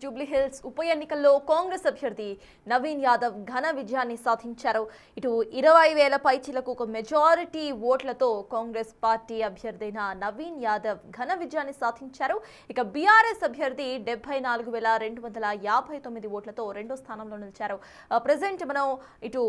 Jubilee hills ఉప ఎన్నికల్లో కాంగ్రెస్ అభ్యర్థి నవీన్ యాదవ్ ఘన విజయాన్ని సాధించారు. ఇటు 20,000 పైచిలకు ఒక మెజారిటీ ఓట్లతో కాంగ్రెస్ పార్టీ అభ్యర్థైన నవీన్ యాదవ్ ఘన విజయాన్ని సాధించారు. ఇక బీఆర్ఎస్ అభ్యర్థి 74,259 ఓట్లతో రెండో స్థానంలో నిలిచారు. ప్రెజెంట్ మనం ఇటు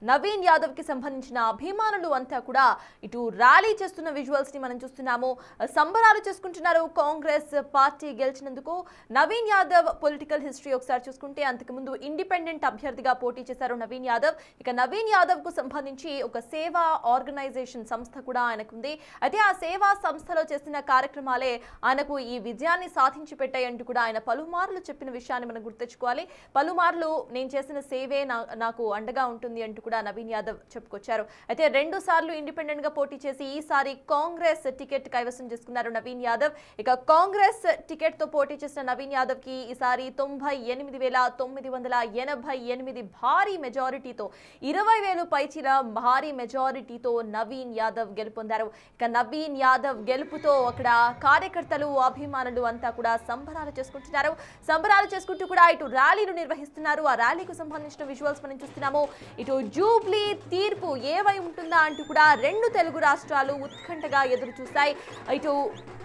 నవీన్ యాదవ్ కి సంబంధించిన అభిమానులు అంతా కూడా ఇటు ర్యాలీ చేస్తున్న విజువల్స్ ని మనం చూస్తున్నాము. సంబరాలు చేసుకుంటున్నారు కాంగ్రెస్ పార్టీ గెలిచినందుకు. నవీన్ యాదవ్ పొలిటికల్ హిస్టరీ ఒకసారి చూసుకుంటే అంతకుముందు ఇండిపెండెంట్ అభ్యర్థిగా పోటీ చేశారు నవీన్ యాదవ్. ఇక నవీన్ యాదవ్ కు సంబంధించి ఒక సేవా ఆర్గనైజేషన్ సంస్థ కూడా ఆయనకుంది. అయితే ఆ సేవా సంస్థలో చేసిన కార్యక్రమాలే ఆయనకు ఈ విజయాన్ని సాధించి పెట్టాయంటూ కూడా ఆయన పలుమార్లు చెప్పిన విషయాన్ని మనం గుర్తించుకోవాలి. పలుమార్లు నేను చేసిన సేవే నాకు అండగా ఉంటుంది అంటూ కూడా నవీన్ యాదవ్ చెప్పుకొచ్చారు. అయితే 2 సార్లు ఇండిపెండెంట్ గా పోటీ చేసి ఈసారి కాంగ్రెస్ టికెట్ కైవసం చేసుకున్నారు నవీన్ యాదవ్. ఇక కాంగ్రెస్ టికెట్ తో పోటీ చేసిన నవీన్ యాదవ్ కి ఈసారి 98,988 భారీ మెజారిటీతో 20,000 పైచిల భారీ మెజారిటీతో నవీన్ యాదవ్ గెలుపొందారు. ఇక నవీన్ యాదవ్ గెలుపుతో అక్కడ కార్యకర్తలు అభిమానులు అంతా కూడా సంబరాలు చేసుకుంటున్నారు. సంబరాలు చేసుకుంటూ కూడా ఇటు ర్యాలీలు నిర్వహిస్తున్నారు. ఆ ర్యాలీకి సంబంధించిన విజువల్స్ మనం చూస్తున్నాము. ఇటు జూబ్లీ తీర్పు ఏవై ఉంటుందా అంటూ కూడా 2 తెలుగు రాష్ట్రాలు ఉత్కంఠగా ఎదురు చూస్తాయి. ఇటు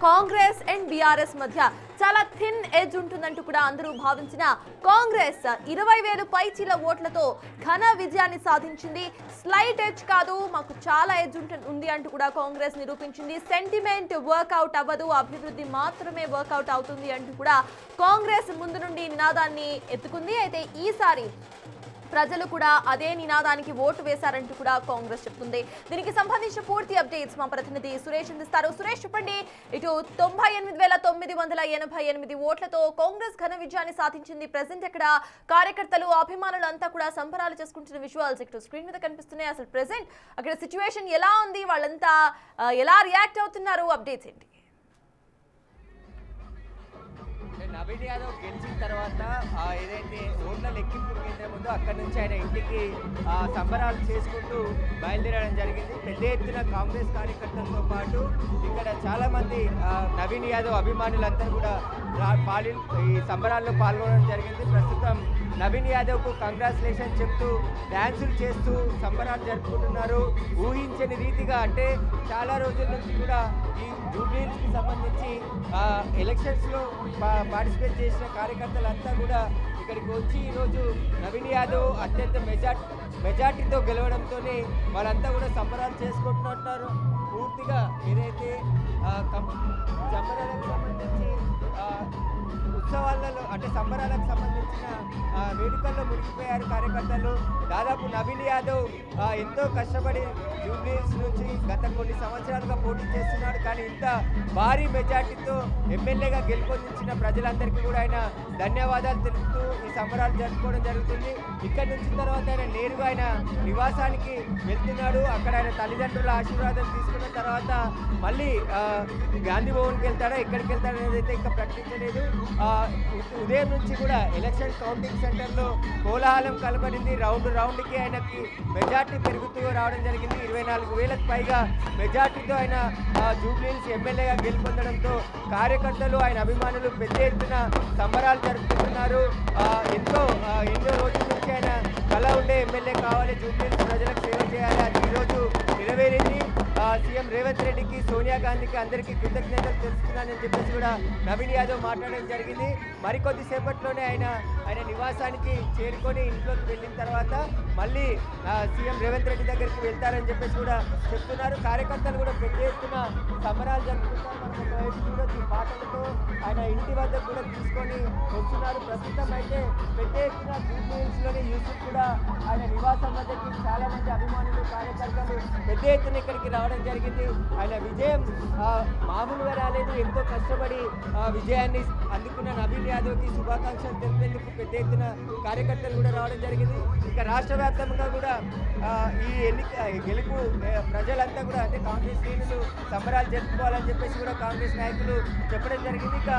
కాంగ్రెస్ అండ్ బీఆర్ఎస్ మధ్య చాలా థిన్ ఎడ్జ్ ఉంటుందంటూ కూడా అందరూ భావించిన కాంగ్రెస్ 20,000 పైచిల ఓట్లతో ఘన విజయాన్ని సాధించింది. స్లైట్ ఎడ్జ్ కాదు, మాకు చాలా ఎడ్జ్ ఉంది అంటూ కూడా కాంగ్రెస్ నిరూపించింది. సెంటిమెంట్ వర్కౌట్ అవ్వదు, అభివృద్ధి మాత్రమే వర్కౌట్ అవుతుంది అంటూ కూడా కాంగ్రెస్ ముందు నుండి నినాదాన్ని ఎత్తుకుంది. అయితే ఈసారి ప్రజలు కూడా అదే నినాదానికి ఓటు వేశారంటూ కూడా కాంగ్రెస్ చెప్తుంది. దీనికి సంబంధించిన పూర్తి అప్డేట్స్ మా ప్రతినిధి సురేష్ అందిస్తారు. సురేష్, చెప్పండి. ఇటు 98,988 ఓట్లతో కాంగ్రెస్ ఘన విజయాన్ని సాధించింది. ప్రెసెంట్ అక్కడ కార్యకర్తలు అభిమానులు అంతా కూడా సంబరాలు చేసుకుంటున్న విజువల్స్ ఇటు స్క్రీన్ మీద కనిపిస్తున్నాయి. అసలు ప్రెసెంట్ అక్కడ సిచ్యువేషన్ ఎలా ఉంది, వాళ్ళంతా ఎలా రియాక్ట్ అవుతున్నారు, అప్డేట్స్ ఏంటి? నవీన్ యాదవ్ గెలిచిన తర్వాత ఏదైతే ఓట్ల లెక్కింపు కేంద్రం ఉందో అక్కడి నుంచి ఆయన ఇంటికి సంబరాలు చేసుకుంటూ బయలుదేరడం జరిగింది. పెద్ద ఎత్తున కాంగ్రెస్ కార్యకర్తలతో పాటు ఇక్కడ చాలామంది నవీన్ యాదవ్ అభిమానులందరూ కూడా ఈ సంబరాల్లో పాల్గొనడం జరిగింది. ప్రస్తుతం నవీన్ యాదవ్కు కంగ్రాచులేషన్ చెప్తూ డ్యాన్సులు చేస్తూ సంబరాలు జరుపుకుంటున్నారు. ఊహించని రీతిగా, అంటే చాలా రోజుల నుంచి కూడా ఈ జూబ్లీకి సంబంధించి ఎలక్షన్స్లో పార్టిసిపేట్ చేసిన కార్యకర్తలంతా కూడా ఇక్కడికి వచ్చి ఈరోజు నవీన్ యాదవ్ అత్యంత మెజార్టీతో గెలవడంతోనే వాళ్ళంతా కూడా సంబరాలు చేసుకుంటున్నారు. పూర్తిగా ఏదైతే సంబరాలకు సంబంధించి ఉత్సవాలలో, అంటే సంబరాలకు సంబంధించిన వేడుకల్లో మునిగిపోయారు కార్యకర్తలు. దాదాపు నవీన్ యాదవ్ ఎంతో కష్టపడి జూబ్లీహిల్స్ నుంచి గత కొన్ని సంవత్సరాలుగా పోటీ చేస్తున్నాడు. కానీ ఇంత భారీ మెజార్టీతో ఎమ్మెల్యేగా గెలుపొందించిన ప్రజలందరికీ కూడా ఆయన ధన్యవాదాలు తెలుపుతూ ఈ సంబరాలు జరుపుకోవడం జరుగుతుంది. ఇక్కడి నుంచి తర్వాత ఆయన నేరుగా ఆయన నివాసానికి వెళ్తున్నాడు. అక్కడ ఆయన తల్లిదండ్రుల ఆశీర్వాదం తీసుకున్న తర్వాత మళ్ళీ గాంధీ భవన్కి వెళ్తాడా, ఎక్కడికి వెళ్తాడా అనేది అయితే ఇంకా ప్రకటించలేదు. ఉదయం నుంచి కూడా ఎలక్షన్ కౌంటింగ్ సెంటర్లో కోలాహలం కలబడింది. రౌండ్కి ఆయనకి మెజార్టీ పెరుగుతూ రావడం జరిగింది. 24,000కు పైగా మెజార్టీతో ఆయన జూబ్లీహిల్స్ ఎమ్మెల్యేగా గెలుపొందడంతో కార్యకర్తలు, ఆయన అభిమానులు పెద్ద ఎత్తున సంబరాలు జరుపుకుంటున్నారు. ఎన్నో రోజుల నుంచి ఆయన కళ ఉండే ఎమ్మెల్యే కావాలి, జూబ్లీహిల్స్ ప్రజలకు సేవ చేయాలి, అది ఈరోజు నెరవేరింది. సీఎం రేవంత్ రెడ్డికి, సోనియా గాంధీకి అందరికీ కృతజ్ఞతలు తెలుస్తున్నానని చెప్పేసి కూడా నవీన్ యాదవ్ మాట్లాడడం జరిగింది. మరికొద్ది సేపట్లోనే ఆయన నివాసానికి చేరుకొని ఇంట్లోకి వెళ్ళిన తర్వాత మళ్ళీ సీఎం రేవంత్ రెడ్డి దగ్గరికి వెళ్తారని చెప్పేసి కూడా చెప్తున్నారు. కార్యకర్తలు కూడా పెద్ద ఎత్తున సంబరాలు జరుపుకుంటారు. మనం ఒకవైపు చూడొచ్చు, పాటలతో ఆయన ఇంటి వద్దకు కూడా తీసుకొని వస్తున్నారు. ప్రస్తుతం అయితే పెద్ద ఎత్తున జూబ్లీహిల్స్లోని యూసుఫ్ కూడా ఆయన నివాసం వద్దకి చాలామంది అభిమానులు, కార్యకర్తలు పెద్ద ఎత్తున ఇక్కడికి రావడం జరిగింది. ఆయన విజయం మామూలుగా రాలేదు. ఎంతో కష్టపడి విజయాన్ని అందుకున్న నవీన్ యాదవ్కి శుభాకాంక్షలు తెలిపేందుకు పెద్ద ఎత్తున కార్యకర్తలు కూడా రావడం జరిగింది. ఇక రాష్ట్ర వ్యాప్తంగా కూడా ఈ గెలుపు ప్రజలంతా కూడా, అంటే కాంగ్రెస్ శ్రేణులు సంబరాలు జరుపుకోవాలని చెప్పేసి కూడా కాంగ్రెస్ నాయకులు చెప్పడం జరిగింది. ఇక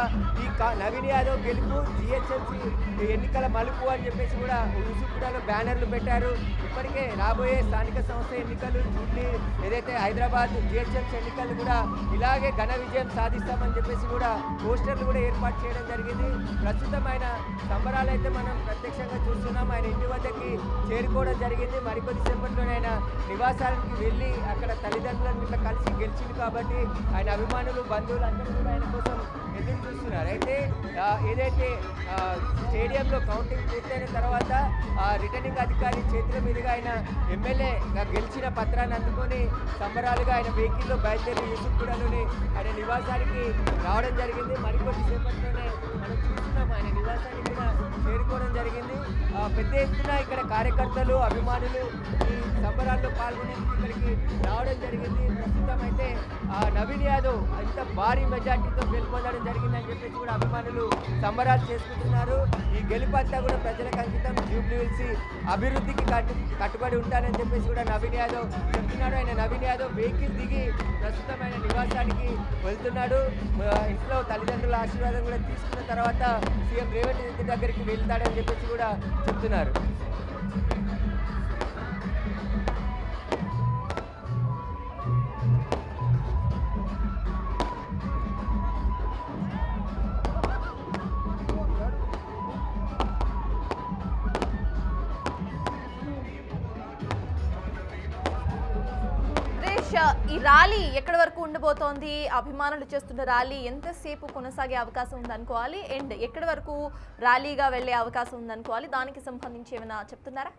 ఈ నవీన్ యాదవ్ గెలుపు జిహెచ్ఎంసీ ఎన్నికల మలుపు అని చెప్పేసి కూడా యూసుఫ్గూడలో బ్యానర్లు పెట్టారు. ఇప్పటికే రాబోయే స్థానిక సంస్థ ఎన్నికలు, జూబ్లీ ఏదైతే హైదరాబాద్ జిహెచ్ఎంసీ ఎన్నికలు కూడా ఇలాగే ఘన విజయం సాధిస్తామని చెప్పేసి కూడా పోస్టర్లు కూడా ఏర్పాటు చేయడం జరిగింది. ప్రస్తుతం ఆయన సంబరాలు అయితే మనం ప్రత్యక్షంగా చూస్తున్నాం. ఆయన ఇంటి వద్దకి చేరుకోవడం జరిగింది. మరికొద్దిసేపట్లోనే ఆయన నివాసానికి వెళ్ళి అక్కడ తల్లిదండ్రులను ఇట్లా కలిసి గెలిచింది కాబట్టి ఆయన అభిమానులు బంధువులు అందరూ కూడా ఆయన కోసం ఎదురు చూస్తున్నారు. అయితే ఏదైతే స్టేడియంలో కౌంటింగ్ పూర్తయిన తర్వాత రిటర్నింగ్ అధికారి చేతుల మీదుగా ఆయన ఎమ్మెల్యేగా గెలిచిన పత్రాన్ని అందుకొని సంబరాలుగా ఆయన వెహికల్లో బయలుదేరి యూసుఫ్గూడలోని ఆయన నివాసానికి రావడం జరిగింది. మరికొద్దిసేపట్లోనే మనం చూస్తున్నాం ఆయన నివాసానికి కూడా చేరుకోవడం జరిగింది. పెద్ద ఎత్తున ఇక్కడ కార్యకర్తలు అభిమానులు ఈ సంబరాల్లో పాల్గొనేందుకు ఇక్కడికి రావడం జరిగింది. ప్రస్తుతం అయితే నవీన్ యాదవ్ ఇంత భారీ మెజార్టీతో గెలుపొందడం జరిగిందని చెప్పేసి కూడా అభిమానులు సంబరాలు చేసుకుంటున్నారు. ఈ గెలుపంతా కూడా ప్రజలకు అంకితం, జూబ్లీ హిల్స్ అభివృద్ధికి కట్టుబడి ఉంటానని చెప్పేసి కూడా నవీన్ యాదవ్ చెప్తున్నాడు. ఆయన నవీన్ యాదవ్ వెహికల్ దిగి ప్రస్తుతం ఆయన నివాసానికి వెళ్తున్నాడు. ఇంట్లో తల్లిదండ్రుల ఆశీర్వాదం కూడా తీసుకున్న తర్వాత సీఎం రేవంత్ రెడ్డి దగ్గరికి వెళ్తాడని చెప్పేసి కూడా చెప్తున్నారు. ఈ ర్యాలీ ఎక్కడి వరకు ఉండబోతోంది? అభిమానులు చేస్తున్న ర్యాలీ ఎంతసేపు కొనసాగే అవకాశం ఉందనుకోవాలి? అండ్ ఎక్కడి వరకు ర్యాలీగా వెళ్ళే అవకాశం ఉందనుకోవాలి? దానికి సంబంధించి ఏమైనా చెప్తున్నారా?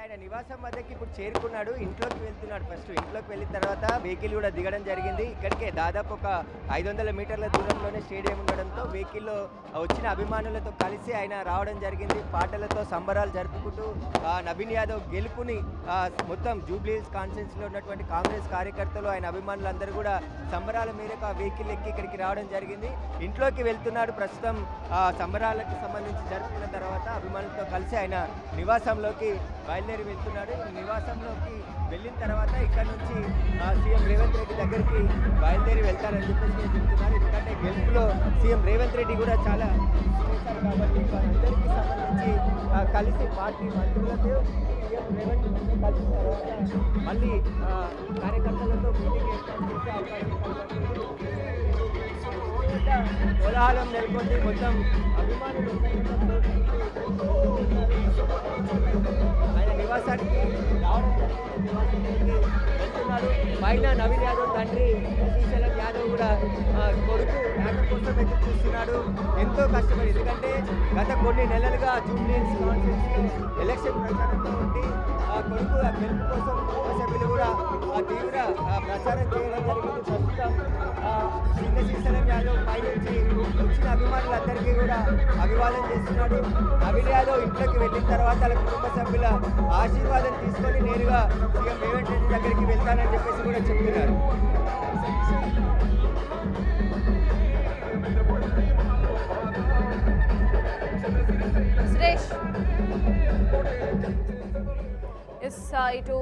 ఆయన నివాసం వద్దకి ఇప్పుడు చేరుకున్నాడు. ఇంట్లోకి వెళ్తున్నాడు. ఫస్ట్ ఇంట్లోకి వెళ్ళిన తర్వాత వెహికల్ కూడా దిగడం జరిగింది. ఇక్కడికే దాదాపు ఒక 500 మీటర్ల దూరంలోనే స్టేడియం ఉండడంతో వెహికల్లో వచ్చిన అభిమానులతో కలిసి ఆయన రావడం జరిగింది. పాటలతో సంబరాలు జరుపుకుంటూ నవీన్ యాదవ్ గెలుపుని మొత్తం జూబ్లీ హిల్స్ కాన్స్టిట్యున్సీలో ఉన్నటువంటి కాంగ్రెస్ కార్యకర్తలు ఆయన అభిమానులందరూ కూడా సంబరాల మేరకు ఆ వెహికల్ ఎక్కి ఇక్కడికి రావడం జరిగింది. ఇంట్లోకి వెళ్తున్నాడు. ప్రస్తుతం సంబరాలకు సంబంధించి జరుపుకున్న తర్వాత అభిమానులతో కలిసి ఆయన నివాసంలోకి బయలుదేరి వెళ్తున్నాడు. నివాసంలోకి వెళ్ళిన తర్వాత ఇక్కడ నుంచి సీఎం రేవంత్ రెడ్డి దగ్గరికి బయలుదేరి వెళ్తారని చెప్పేసి నేను చెప్తున్నాను. ఎందుకంటే గెలుపులో సీఎం రేవంత్ రెడ్డి కూడా చాలా చేశారు కాబట్టి వారందరికీ సంబంధించి కలిసి పార్టీ మంత్రులతో సీఎం రేవంత్ రెడ్డి కలిసిన తర్వాత మళ్ళీ కార్యకర్తలతో మీటింగ్ ఏర్పాటు చేసే అవకాశం కోలాహలం నెలకొంది. మొత్తం అభిమానులు ఆయన నివాసానికి రావడం జరిగింది. వెళ్తున్నాడు. పైన నవీన్ యాదవ్ తండ్రి శ్రీశైలం యాదవ్ కూడా కొడుకు యాదవ్ కోసం ఎదురు చూస్తున్నాడు. ఎంతో కష్టపడి, ఎందుకంటే గత కొన్ని నెలలుగా జూబ్లీ హిల్స్ కాన్స్టిట్యున్సీలో ఎలక్షన్ ప్రచారంలో ఉండి కొడుకు గెలుపు కోసం సభ్యులు కూడా తీవ్ర ప్రచారం చేయడం జరిగింది. ప్రస్తుతం చిన్న శ్రీశైలం యాదవ్ పై నుంచి వచ్చిన అభిమానులందరికీ కూడా అభివాదం చేస్తున్నాడు. నవీన్ యాదవ్ ఇంట్లోకి వెళ్ళిన తర్వాత వాళ్ళ కుటుంబ సభ్యుల ఆశీర్వాదం తీసుకొని నేరుగా సీఎం రేవంత్ రెడ్డి దగ్గరికి వెళ్తానని చెప్పేసి కూడా చెప్తున్నారు. సురేష్, ఇటు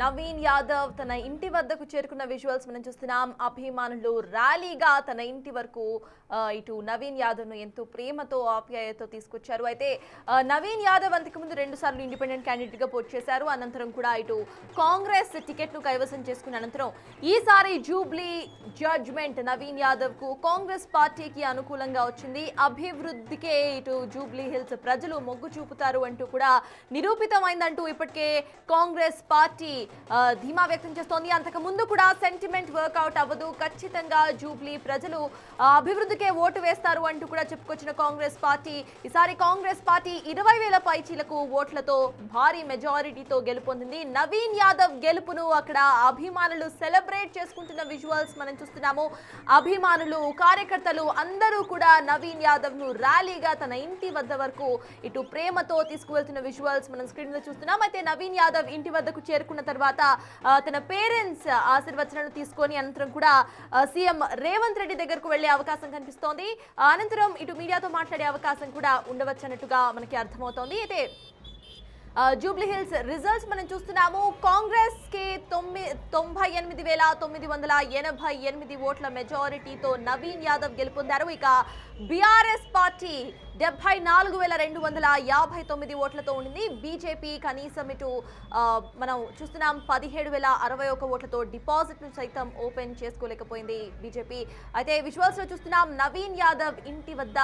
నవీన్ యాదవ్ తన ఇంటి వద్దకు చేరుకున్న విజువల్స్ మనం చూస్తున్నాం. అభిమానులు ర్యాలీగా తన ఇంటి వరకు ఇటు నవీన్ యాదవ్ను ఎంతో ప్రేమతో ఆప్యాయతతో తీసుకొచ్చారు. అయితే నవీన్ యాదవ్ అంతకుముందు 2 సార్లు ఇండిపెండెంట్ క్యాండిడేట్గా పోటీ చేశారు. అనంతరం కూడా ఇటు కాంగ్రెస్ టికెట్ను కైవసం చేసుకున్న అనంతరం ఈసారి జూబ్లీ జడ్జ్మెంట్ నవీన్ యాదవ్కు కాంగ్రెస్ పార్టీకి అనుకూలంగా వచ్చింది. అభివృద్ధికే ఇటు జూబ్లీ హిల్స్ ప్రజలు మొగ్గు చూపుతారు అంటూ కూడా నిరూపితమైందంటూ ఇప్పటికే కాంగ్రెస్ పార్టీ ధీమా వ్యక్తం చేస్తోంది. అంతకు ముందు కూడా సెంటిమెంట్ వర్కౌట్ అవ్వదు, ఖచ్చితంగా జూబ్లీ ప్రజలు అభివృద్ధికే ఓటు వేస్తారు అంటూ కూడా చెప్పుకొచ్చిన కాంగ్రెస్ పార్టీ ఈసారి కాంగ్రెస్ పార్టీ 20,000 పైచీలకు ఓట్లతో భారీ మెజారిటీతో గెలుపొందింది. నవీన్ యాదవ్ గెలుపును అక్కడ అభిమానులు సెలబ్రేట్ చేసుకుంటున్న విజువల్స్ మనం చూస్తున్నాము. అభిమానులు, కార్యకర్తలు అందరూ కూడా నవీన్ యాదవ్ ను ర్యాలీగా తన ఇంటి వద్ద వరకు ఇటు ప్రేమతో తీసుకువెళ్తున్న విజువల్స్ మనం స్క్రీన్ లో చూస్తున్నాం. అయితే నవీన్ యాదవ్ ఇంటి వద్దకు చేరుకున్న తర్వాత తన పేరెంట్స్ ఆశీర్వచనాలు తీసుకొని అనంతరం కూడా సీఎం రేవంత్ రెడ్డి దగ్గరకు వెళ్లే అవకాశం కనిపిస్తోంది. అనంతరం ఇటు మీడియాతో మాట్లాడే అవకాశం కూడా ఉండవచ్చు అన్నట్టుగా మనకి అర్థమవుతోంది. అయితే జూబ్లీ హిల్స్ రిజల్ట్స్ మనం చూస్తున్నాము. కాంగ్రెస్ కి 98,988 ఓట్ల మెజారిటీతో నవీన్ యాదవ్ గెలుపొందారు. ఇక బీఆర్ఎస్ పార్టీ 74,259 ఓట్లతో ఉండింది. బీజేపీ కనీసం ఇటు మనం చూస్తున్నాం 17,061 ఓట్లతో డిపాజిట్ ను సైతం ఓపెన్ చేసుకోలేకపోయింది బీజేపీ. అయితే విజువల్స్ లో చూస్తున్నాం నవీన్ యాదవ్ ఇంటి వద్ద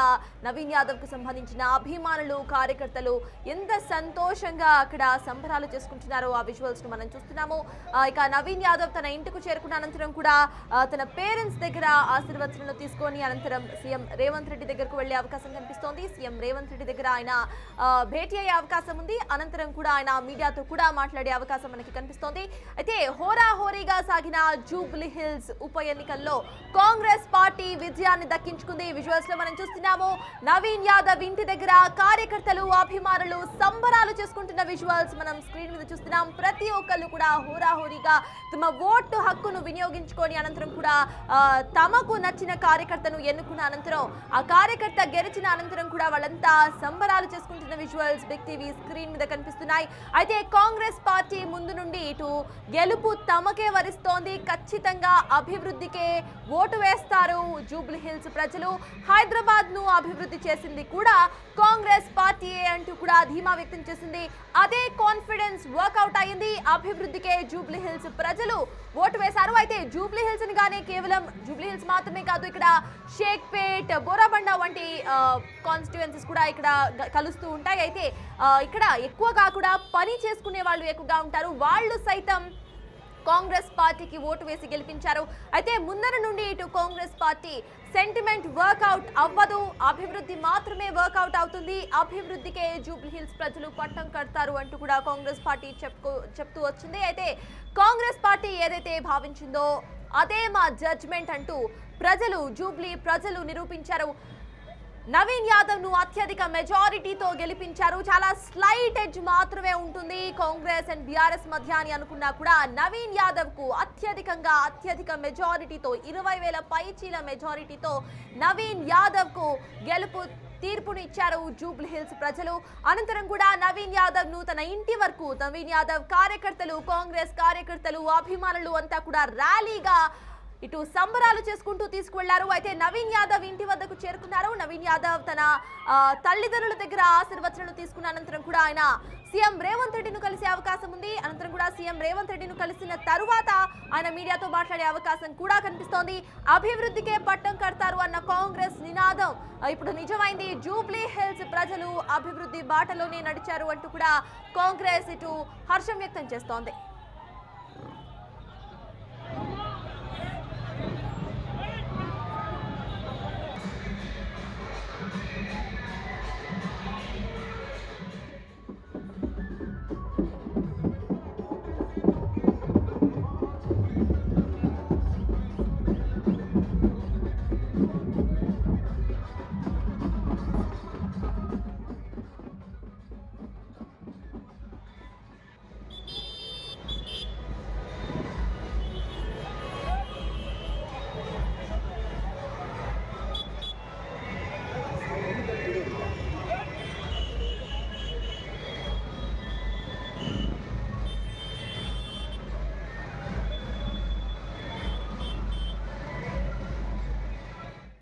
నవీన్ యాదవ్ కు సంబంధించిన అభిమానులు కార్యకర్తలు ఎంత సంతోషంగా అక్కడ సంబరాలు చేసుకుంటున్నారో ఆ విజువల్స్ ను మనం చూస్తున్నాము. ఇక నవీన్ యాదవ్ తన ఇంటికి చేరుకున్న అనంతరం కూడా తన పేరెంట్స్ దగ్గర ఆశీర్వచనాలు తీసుకొని అనంతరం సీఎం రేవంత్ రెడ్డి దగ్గరకు వెళ్లే అవకాశం కనిపిస్తోంది. సీఎం రేవంత్ రెడ్డి దగ్గర ఆయన భేటీ అయ్యే అవకాశం ఉంది. అనంతరం కూడా ఆయన మీడియాతో కూడా మాట్లాడే అవకాశం మనకి కనిపిస్తోంది. అయితే హోరాహోరీగా సాగిన జూబ్లీ హిల్స్ ఉప ఎన్నికల్లో కాంగ్రెస్ పార్టీ విజయాన్ని దక్కించుకుంది. విజువల్స్ లో మనం చూస్తున్నాము నవీన్ యాదవ్ ఇంటి దగ్గర కార్యకర్తలు అభిమానులు సంబరాలు చేసుకుంటున్న విజువల్స్ మనం స్క్రీన్ మీద చూస్తున్నాం. ప్రతి ఒక్కళ్ళు కూడా హోరాహోరీగా తమ ఓటు హక్కును వినియోగించుకొని అనంతరం కూడా తమకు నచ్చిన కార్యకర్తను ఎన్నుకున్న అనంతరం ఆ కార్యకర్త గెలిచిన అనంతరం కూడా వాళ్ళంతా సంబరాలు చేసుకుంటున్న విజువల్స్ బిగ్ టీవీ స్క్రీన్ మీద కనిపిస్తున్నాయి. అయితే కాంగ్రెస్ పార్టీ ముందు నుండి ఇటు గెలుపు తమకే వరిస్తోంది. ఖచ్చితంగా అభివృద్ధికే ఓటు వేస్తారు జూబ్లీ హిల్స్ ప్రజలు. హైదరాబాద్ ను అభివృద్ధి చేసింది కూడా కాంగ్రెస్ పార్టీ అంటూ కూడా ధీమా వ్యక్తం చేసింది. అదే కాన్ఫిడెన్స్ వర్కౌట్ అయింది. అభివృద్ధికే జూబ్లీ హిల్స్ ప్రజలు ఓటు వేశారు. అయితే జూబ్లీ హిల్స్ గానే కేవలం జూబ్లీ హిల్స్ మాత్రమే కాదు, ఇక్కడ షేక్పేట్, బోరాబండ వంటి కాన్స్టిట్యుయెన్సీస్ కూడా ఇక్కడ కలుస్తూ ఉంటాయి. అయితే ఇక్కడ ఎక్కువగా కూడా పని చేసుకునే వాళ్ళు ఎక్కువగా ఉంటారు. వాళ్ళు సైతం కాంగ్రెస్ పార్టీకి ఓటు వేసి గెలిపించారు. అయితే ముందర నుండి ఇటు కాంగ్రెస్ పార్టీ సెంటిమెంట్ వర్కౌట్ అవ్వదు, అభివృద్ధి మాత్రమే వర్కౌట్ అవుతుంది, అభివృద్ధికే జూబ్లీ హిల్స్ ప్రజలు పట్టం కడతారు అంటూ కూడా కాంగ్రెస్ పార్టీ చెప్తూ వచ్చింది. అయితే కాంగ్రెస్ పార్టీ ఏదైతే భావించిందో అదే మా జడ్జ్మెంట్ అంటూ జూబ్లీ ప్రజలు నిరూపించారు. నవీన్ యాదవ్ ను అత్యధిక మెజారిటీతో గెలిపించారు. చాలా స్లైట్ ఎడ్జ్ మాత్రమే ఉంటుంది కాంగ్రెస్ అండ్ బీఆర్ఎస్ మధ్య అని అనుకున్నా కూడా నవీన్ యాదవ్ కు అత్యధిక మెజారిటీతో 20,000 పైచీల మెజారిటీతో నవీన్ యాదవ్ కు గెలుపు తీర్పును ఇచ్చారు జూబ్లీ హిల్స్ ప్రజలు. అనంతరం కూడా నవీన్ యాదవ్ ను తన ఇంటి వరకు నవీన్ యాదవ్ కార్యకర్తలు, కాంగ్రెస్ కార్యకర్తలు, అభిమానులు అంతా కూడా ర్యాలీగా ఇటు సంబరాలు చేసుకుంటూ తీసుకువెళ్లారు. అయితే నవీన్ యాదవ్ ఇంటి వద్దకు చేరుకున్నారు. నవీన్ యాదవ్ తన తల్లిదండ్రుల దగ్గర ఆశీర్వచనాలు తీసుకున్న అనంతరం కూడా ఆయన సీఎం రేవంత్ రెడ్డిను కలిసే అవకాశం ఉంది. అనంతరం కూడా సీఎం రేవంత్ రెడ్డిను కలిసిన తరువాత ఆయన మీడియాతో మాట్లాడే అవకాశం కూడా కనిపిస్తోంది. అభివృద్ధికే పట్టం కడతారు అన్న కాంగ్రెస్ నినాదం ఇప్పుడు నిజమైంది. జూబ్లీ హిల్స్ ప్రజలు అభివృద్ధి బాటలోనే నడిచారు అంటూ కూడా కాంగ్రెస్ ఇటు హర్షం వ్యక్తం చేస్తోంది.